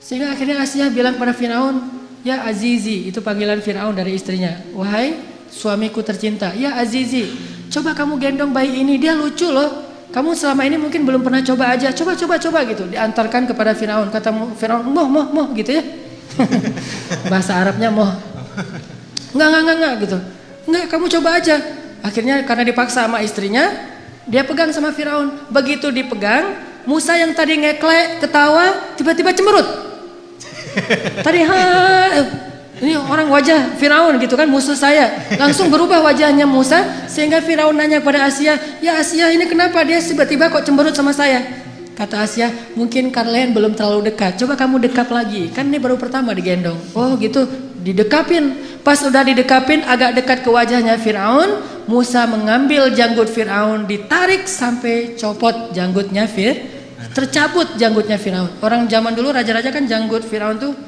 Sehingga akhirnya Asia bilang pada Firaun, ya Azizi, itu panggilan Firaun dari istrinya. Wahai suamiku tercinta, ya Azizi, coba kamu gendong bayi ini, dia lucu loh. Kamu selama ini mungkin belum pernah coba aja, coba gitu. Diantarkan kepada Firaun, kata Firaun, moh gitu ya. Bahasa Arabnya moh. Enggak gitu. Enggak, kamu coba aja. Akhirnya karena dipaksa sama istrinya, dia pegang sama Firaun. Begitu dipegang, Musa yang tadi ngeklek, ketawa, tiba-tiba cemberut. Tadi ini orang wajah Firaun gitu kan, musuh saya. Langsung berubah wajahnya Musa, sehingga Firaun nanya kepada Asia, ya Asia ini kenapa dia tiba-tiba kok cemberut sama saya? Kata Asia, mungkin kalian belum terlalu dekat, coba kamu dekap lagi, kan ini baru pertama digendong. Oh gitu, didekapin. Pas udah didekapin agak dekat ke wajahnya Firaun, Musa mengambil janggut Firaun, ditarik sampai copot janggutnya tercabut janggutnya Firaun. Orang zaman dulu raja-raja kan janggut Firaun tuh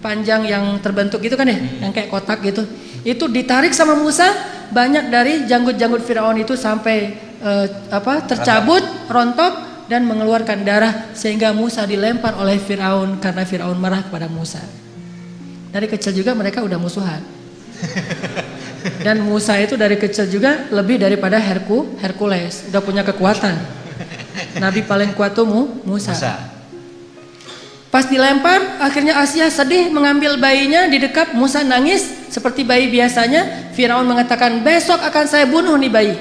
panjang yang terbentuk gitu kan ya, yang kayak kotak gitu. Itu ditarik sama Musa, banyak dari janggut-janggut Firaun itu sampai tercabut, rontok dan mengeluarkan darah, sehingga Musa dilempar oleh Firaun karena Firaun marah kepada Musa. Dari kecil juga mereka udah musuhan. Dan Musa itu dari kecil juga lebih daripada Hercules, udah punya kekuatan. Nabi paling kuat tuh Musa. Pas dilempar, akhirnya Asia sedih mengambil bayinya, didekap, Musa nangis seperti bayi biasanya. Firaun mengatakan, besok akan saya bunuh nih bayi.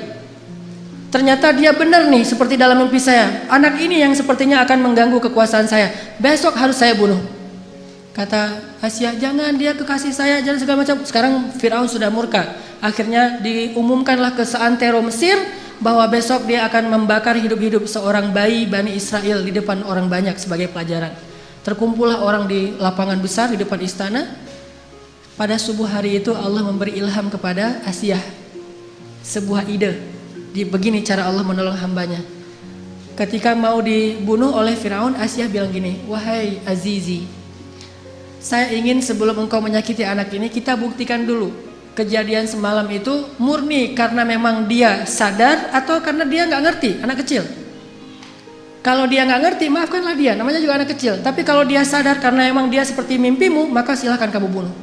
Ternyata dia benar nih, seperti dalam mimpi saya. Anak ini yang sepertinya akan mengganggu kekuasaan saya. Besok harus saya bunuh. Kata Asia, jangan, dia kekasih saya, jangan segala macam. Sekarang Firaun sudah murka. Akhirnya diumumkanlah ke seantero Mesir bahwa besok dia akan membakar hidup-hidup seorang bayi Bani Israel di depan orang banyak sebagai pelajaran. Terkumpullah orang di lapangan besar di depan istana. Pada subuh hari itu Allah memberi ilham kepada Asia sebuah ide. Begini cara Allah menolong hambanya. Ketika mau dibunuh oleh Firaun, Asia bilang gini, wahai Azizi, saya ingin sebelum engkau menyakiti anak ini, kita buktikan dulu kejadian semalam itu murni karena memang dia sadar atau karena dia nggak ngerti, anak kecil. Kalau dia nggak ngerti, maafkanlah dia, namanya juga anak kecil. Tapi kalau dia sadar karena emang dia seperti mimpimu, maka silahkan kamu bunuh.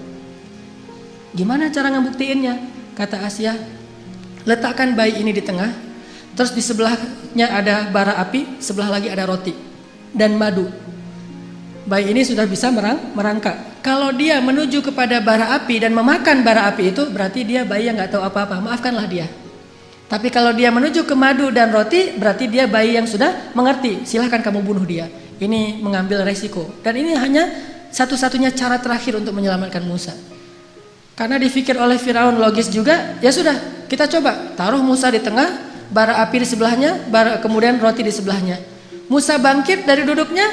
Gimana cara ngebuktiinnya? Kata Asia, letakkan bayi ini di tengah, terus di sebelahnya ada bara api, sebelah lagi ada roti dan madu. Bayi ini sudah bisa merangkak. Kalau dia menuju kepada bara api dan memakan bara api itu, berarti dia bayi yang nggak tahu apa-apa, maafkanlah dia. Tapi kalau dia menuju ke madu dan roti, berarti dia bayi yang sudah mengerti. Silahkan kamu bunuh dia. Ini mengambil resiko. Dan ini hanya satu-satunya cara terakhir untuk menyelamatkan Musa. Karena dipikir oleh Firaun logis juga, ya sudah, kita coba. Taruh Musa di tengah, bara api di sebelahnya, kemudian roti di sebelahnya. Musa bangkit dari duduknya,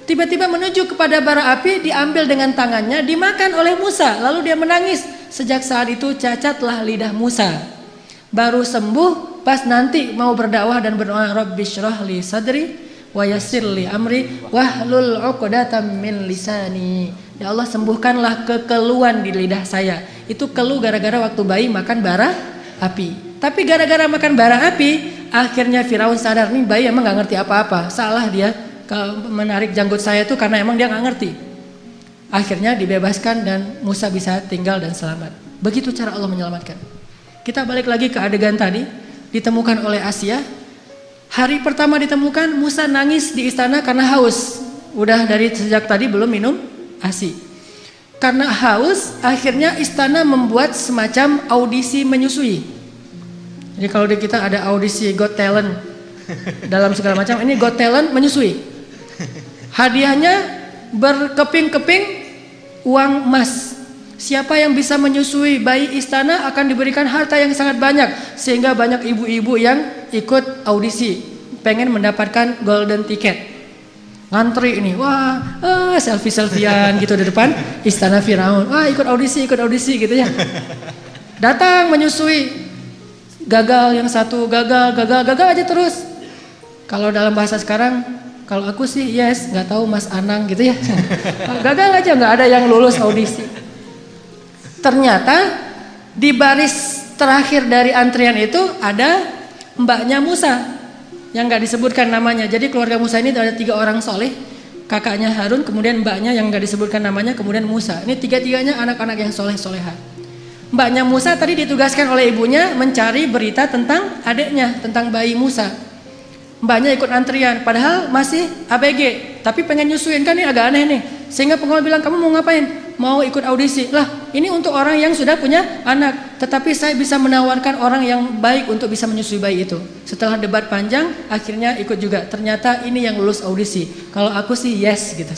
tiba-tiba menuju kepada bara api, diambil dengan tangannya, dimakan oleh Musa. Lalu dia menangis. Sejak saat itu cacatlah lidah Musa. Baru sembuh pas nanti mau berdakwah dan berdoa, Rabbi syrah li sadri wa yassir li amri wahlul 'uqdatam min lisani. Ya Allah, sembuhkanlah kekeluhan di lidah saya. Itu keluh gara-gara waktu bayi makan bara api. Tapi gara-gara makan bara api, akhirnya Firaun sadar, nih bayi emang gak ngerti apa-apa. Salah dia menarik janggut saya itu karena emang dia gak ngerti. Akhirnya dibebaskan dan Musa bisa tinggal dan selamat. Begitu cara Allah menyelamatkan. Kita balik lagi ke adegan tadi, ditemukan oleh Asia. Hari pertama ditemukan, Musa nangis di istana karena haus. Udah dari sejak tadi belum minum ASI. Karena haus, akhirnya istana membuat semacam audisi menyusui. Jadi kalau di kita ada audisi Got Talent dalam segala macam, ini Got Talent menyusui. Hadiahnya berkeping-keping uang emas. Siapa yang bisa menyusui bayi istana akan diberikan harta yang sangat banyak. Sehingga banyak ibu-ibu yang ikut audisi, pengen mendapatkan golden ticket. Ngantri ini, wah selfie-selfian gitu di depan istana Firaun. Wah ikut audisi gitu ya. Datang menyusui, gagal yang satu, gagal aja terus. Kalau dalam bahasa sekarang, kalau aku sih yes, nggak tahu Mas Anang gitu ya. Gagal aja, nggak ada yang lulus audisi. Ternyata di baris terakhir dari antrian itu ada mbaknya Musa yang nggak disebutkan namanya. Jadi keluarga Musa ini ada 3 orang soleh. kakaknya Harun, kemudian mbaknya yang nggak disebutkan namanya, kemudian Musa. Ini tiga-tiganya anak-anak yang soleh-soleha. Mbaknya Musa tadi ditugaskan oleh ibunya mencari berita tentang adiknya, tentang bayi Musa. Mbaknya ikut antrian, padahal masih ABG, tapi pengen nyusuin, kan ini agak aneh nih. Sehingga pengawal bilang, kamu mau ngapain? Mau ikut audisi. Lah, ini untuk orang yang sudah punya anak, tetapi saya bisa menawarkan orang yang baik untuk bisa menyusui bayi itu. Setelah debat panjang, akhirnya ikut juga. Ternyata ini yang lulus audisi. Kalau aku sih yes gitu.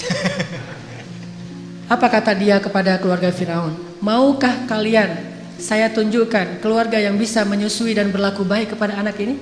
Apa kata dia kepada keluarga Firaun? Maukah kalian saya tunjukkan keluarga yang bisa menyusui dan berlaku baik kepada anak ini?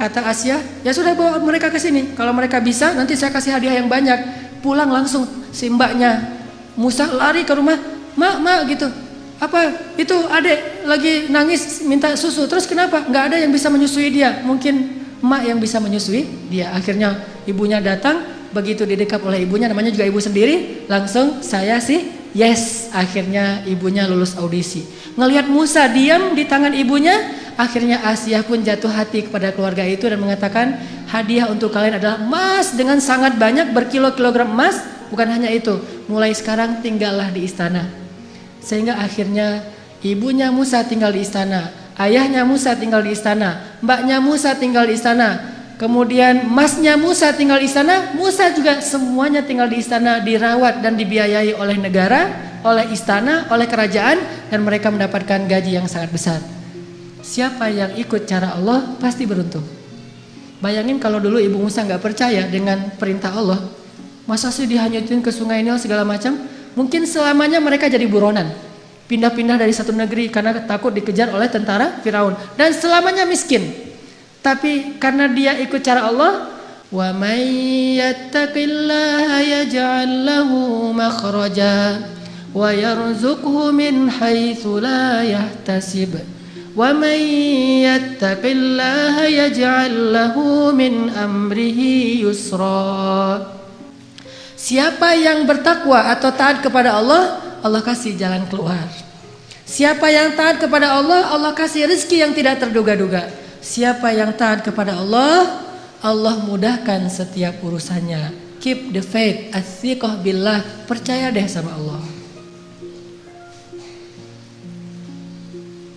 Kata Asia, ya sudah bawa mereka ke sini. Kalau mereka bisa, nanti saya kasih hadiah yang banyak. Pulang langsung si mbaknya Musa lari ke rumah, mak gitu. Apa itu adek lagi nangis minta susu. Terus kenapa? Nggak ada yang bisa menyusui dia. Mungkin mak yang bisa menyusui dia. Akhirnya ibunya datang. Begitu didekap oleh ibunya, namanya juga ibu sendiri, langsung saya sih yes. Akhirnya ibunya lulus audisi. Ngelihat Musa diam di tangan ibunya, akhirnya Asia pun jatuh hati kepada keluarga itu dan mengatakan, hadiah untuk kalian adalah emas dengan sangat banyak, berkilo-kilogram emas. Bukan hanya itu, mulai sekarang tinggallah di istana. Sehingga akhirnya ibunya Musa tinggal di istana, ayahnya Musa tinggal di istana, mbaknya Musa tinggal di istana, kemudian masnya Musa tinggal di istana, Musa juga semuanya tinggal di istana, dirawat dan dibiayai oleh negara, oleh istana, oleh kerajaan, dan mereka mendapatkan gaji yang sangat besar. Siapa yang ikut cara Allah pasti beruntung. Bayangin kalau dulu ibu Musa nggak percaya dengan perintah Allah, masa sih dihanyutin ke sungai Nil segala macam? Mungkin selamanya mereka jadi buronan, pindah-pindah dari satu negeri karena takut dikejar oleh tentara Firaun, dan selamanya miskin. Tapi karena dia ikut cara Allah, wa may yattaqillaha yaj'al lahu makhraja wa yarzuqhu min haitsu la yahtasib. Wa may yattaqillaha yaj'al lahu min amrihi yusra. Siapa yang bertakwa atau taat kepada Allah, Allah kasih jalan keluar. Siapa yang taat kepada Allah, Allah kasih rezeki yang tidak terduga-duga. Siapa yang taat kepada Allah, Allah mudahkan setiap urusannya. Keep the faith, athiqah billah, percaya deh sama Allah.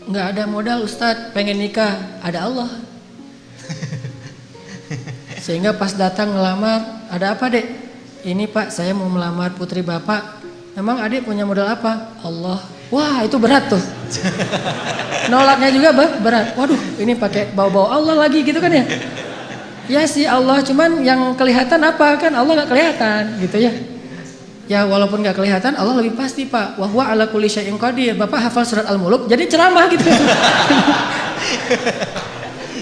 Nggak ada modal Ustadz, pengen nikah, ada Allah. Sehingga pas datang ngelamar, ada apa dek? Ini pak, saya mau melamar putri bapak. Emang adik punya modal apa? Allah. Wah itu berat tuh. Nolaknya juga berat. Waduh ini pakai bau-bau Allah lagi gitu kan ya. Ya sih Allah, cuman yang kelihatan apa kan? Allah gak kelihatan gitu ya. Ya walaupun gak kelihatan, Allah lebih pasti pak. Wa huwa ala kulli syai'in qadir. Bapak hafal surat Al-Muluk jadi ceramah gitu.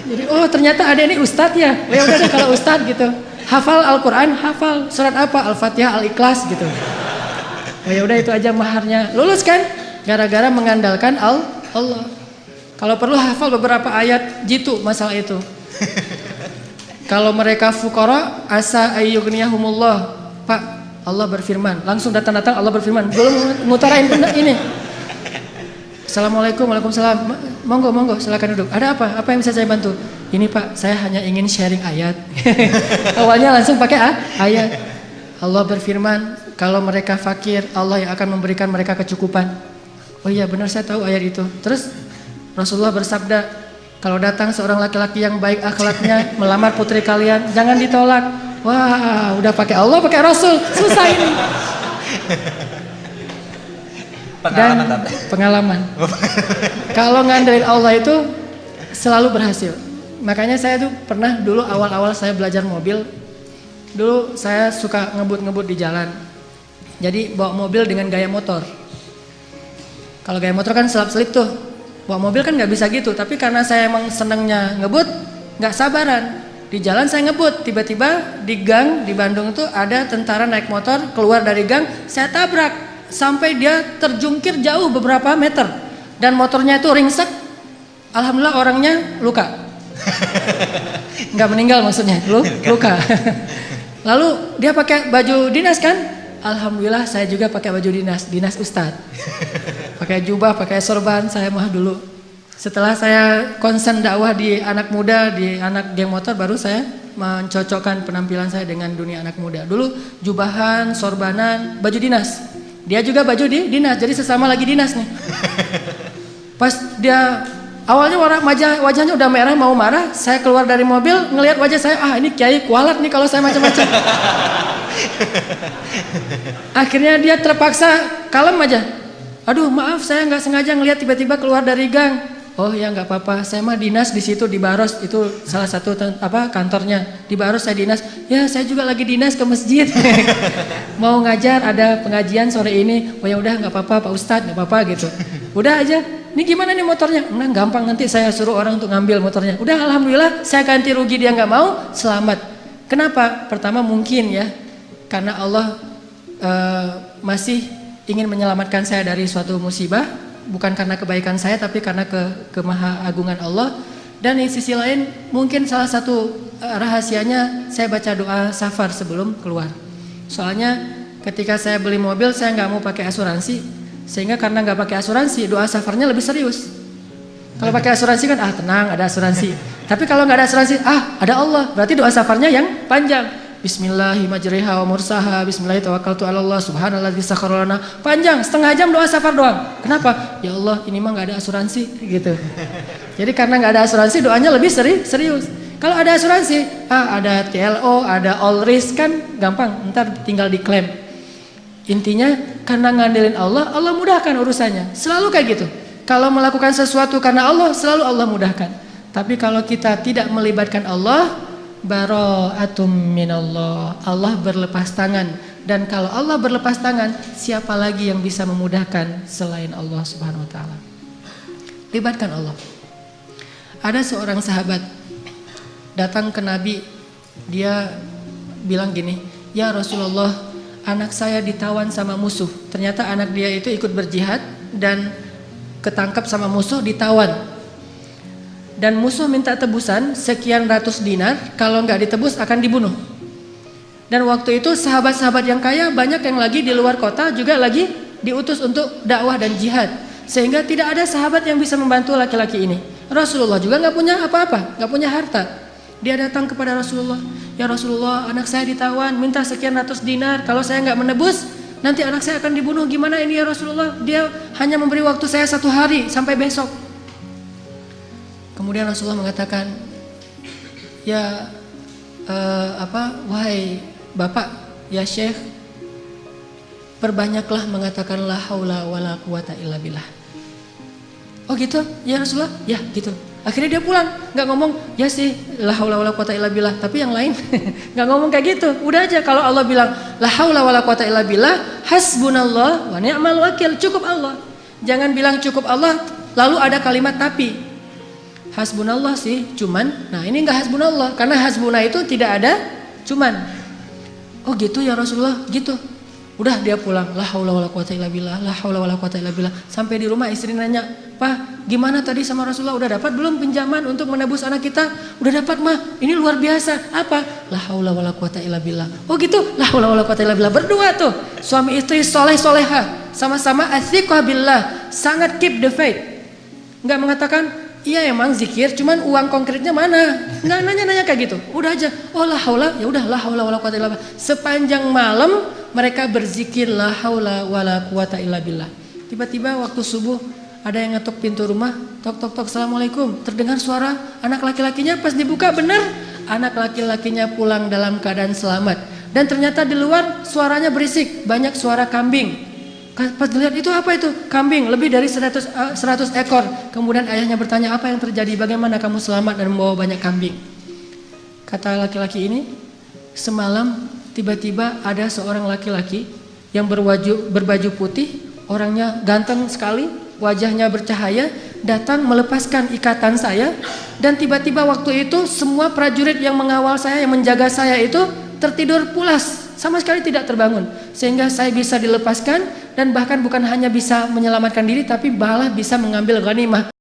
Jadi oh ternyata ada ini ustadz ya. Ya udah deh kalau ustadz gitu. Hafal Al-Quran, hafal surat apa? Al-Fatihah, Al-Ikhlas gitu. Oh ya udah itu aja maharnya. Lulus kan? Gara-gara mengandalkan Allah. Kalau perlu hafal beberapa ayat jitu masalah itu. Kalau mereka fuqara asa ayyughniyahumullah. Pak, Allah berfirman. Langsung datang-datang Allah berfirman. Belum ngutarain ini. Assalamualaikum, waalaikumsalam. Monggo, silakan duduk. Ada apa? Apa yang bisa saya bantu? Ini Pak, saya hanya ingin sharing ayat. Awalnya langsung pakai ayat. Allah berfirman, kalau mereka fakir, Allah yang akan memberikan mereka kecukupan. Oh iya benar, saya tahu ayat itu. Terus Rasulullah bersabda, kalau datang seorang laki-laki yang baik akhlaknya melamar putri kalian, jangan ditolak. Wah, udah pakai Allah, pakai Rasul, susah ini. Pengalaman. Kalau ngandelin Allah itu selalu berhasil. Makanya saya tuh pernah dulu awal-awal saya belajar mobil, dulu saya suka ngebut-ngebut di jalan. Jadi bawa mobil dengan gaya motor. Kalau gaya motor kan selap-selip tuh. Bawa mobil kan nggak bisa gitu. Tapi karena saya emang senengnya ngebut, nggak sabaran. Di jalan saya ngebut, tiba-tiba di gang di Bandung tuh ada tentara naik motor keluar dari gang, saya tabrak. Sampai dia terjungkir jauh beberapa meter dan motornya itu ringsek. Alhamdulillah orangnya luka, nggak meninggal maksudnya, luka. Lalu dia pakai baju dinas kan? Alhamdulillah saya juga pakai baju dinas ustadz. Pakai jubah, pakai sorban saya mah dulu. Setelah saya konsen dakwah di anak muda, di anak geng motor, baru saya mencocokkan penampilan saya dengan dunia anak muda. Dulu jubahan, sorbanan, baju dinas. Dia juga baju dinas, jadi sesama lagi dinas nih. Pas dia awalnya wajahnya udah merah mau marah, saya keluar dari mobil ngelihat wajah saya, ini kiai kualat nih kalau saya macam-macam. Akhirnya dia terpaksa kalem aja. Aduh maaf saya nggak sengaja ngelihat tiba-tiba keluar dari gang. Oh ya nggak apa-apa, saya mah dinas di situ di Baros, itu salah satu kantornya di Baros saya dinas. Ya saya juga lagi dinas ke masjid, mau ngajar ada pengajian sore ini. Oh ya udah nggak apa-apa Pak Ustadz, nggak apa-apa gitu. Udah aja. Ini gimana nih motornya? Nah gampang, nanti saya suruh orang untuk ngambil motornya. Udah alhamdulillah saya ganti rugi, dia nggak mau, selamat. Kenapa? Pertama mungkin ya karena Allah masih ingin menyelamatkan saya dari suatu musibah. Bukan karena kebaikan saya tapi karena kemahaagungan Allah. Dan di sisi lain mungkin salah satu rahasianya saya baca doa safar sebelum keluar. Soalnya ketika saya beli mobil saya nggak mau pakai asuransi, sehingga karena nggak pakai asuransi doa safarnya lebih serius. Kalau pakai asuransi kan tenang ada asuransi. Tapi kalau nggak ada asuransi ada Allah, berarti doa safarnya yang panjang. Bismillahirrahmanirrahim wa mursaha bismillahirrahmanirrahim subhanalladzi sakhkhara lana. Panjang, setengah jam doa safar doang. Kenapa? Ya Allah, ini mah enggak ada asuransi gitu. Jadi karena enggak ada asuransi doanya lebih serius. Kalau ada asuransi, ada TLO, ada all risk kan gampang, ntar tinggal diklaim. Intinya karena ngandelin Allah, Allah mudahkan urusannya. Selalu kayak gitu. Kalau melakukan sesuatu karena Allah, selalu Allah mudahkan. Tapi kalau kita tidak melibatkan Allah, bara'atum minallah, Allah berlepas tangan. Dan kalau Allah berlepas tangan, siapa lagi yang bisa memudahkan selain Allah Subhanahu wa taala? Libatkan Allah. Ada seorang sahabat datang ke Nabi, dia bilang gini, "Ya Rasulullah, anak saya ditawan sama musuh." Ternyata anak dia itu ikut berjihad dan ketangkap sama musuh, ditawan. Dan musuh minta tebusan sekian ratus dinar, kalau nggak ditebus akan dibunuh. Dan waktu itu sahabat-sahabat yang kaya banyak yang lagi di luar kota juga lagi diutus untuk dakwah dan jihad, sehingga tidak ada sahabat yang bisa membantu laki-laki ini. Rasulullah juga nggak punya apa-apa, nggak punya harta. Dia datang kepada Rasulullah, "Ya Rasulullah, anak saya ditawan, minta sekian ratus dinar, kalau saya nggak menebus nanti anak saya akan dibunuh, gimana ini ya Rasulullah? Dia hanya memberi waktu saya 1 hari sampai besok." Kemudian Rasulullah mengatakan, "Ya wahai Bapak, ya Syekh, perbanyaklah mengatakan la haula wala quwata illa billah." Oh gitu? Ya Rasulullah? Ya gitu. Akhirnya dia pulang, nggak ngomong ya sih la haula wala quwata illa billah, tapi yang lain nggak ngomong kayak gitu. Udah aja kalau Allah bilang la haula wala quwata illa billah, hasbunallah wa ni'mal wakil, cukup Allah. Jangan bilang cukup Allah lalu ada kalimat tapi. Hasbunallah sih, cuman. Nah ini enggak hasbunallah, karena hasbunah itu tidak ada cuman. Oh gitu ya Rasulullah, gitu. Udah dia pulang, la haula wala quwata illa billah, la haula wala quwata illa billah. Sampai di rumah istri nanya, "Pak, gimana tadi sama Rasulullah? Udah dapat belum pinjaman untuk menebus anak kita?" "Udah dapat mah, ini luar biasa." "Apa?" "La haula wala quwata illa billah." "Oh gitu, la haula wala quwata illa billah." Berdua tuh, suami istri soleh-soleha, sama-sama athiqah billah, sangat keep the faith. Enggak mengatakan, "Iya emang zikir, cuman uang konkretnya mana?" Nggak nanya-nanya kayak gitu. Udah aja, oh la haula, ya udah la haula wala quwata illa billah. Sepanjang malam mereka berzikir la haula wala quwata illa billah. Tiba-tiba waktu subuh ada yang ngetok pintu rumah, tok tok tok, "Assalamualaikum." Terdengar suara anak laki-lakinya, pas dibuka benar anak laki-lakinya pulang dalam keadaan selamat. Dan ternyata di luar suaranya berisik, banyak suara kambing. Pas dilihat itu apa itu? Kambing, lebih dari 100 ekor. Kemudian ayahnya bertanya, "Apa yang terjadi? Bagaimana kamu selamat dan membawa banyak kambing?" Kata laki-laki ini, "Semalam tiba-tiba ada seorang laki-laki yang berbaju putih, orangnya ganteng sekali, wajahnya bercahaya, datang melepaskan ikatan saya, dan tiba-tiba waktu itu semua prajurit yang mengawal saya, yang menjaga saya itu tertidur pulas, sama sekali tidak terbangun, sehingga saya bisa dilepaskan dan bahkan bukan hanya bisa menyelamatkan diri tapi malah bisa mengambil ghanimah,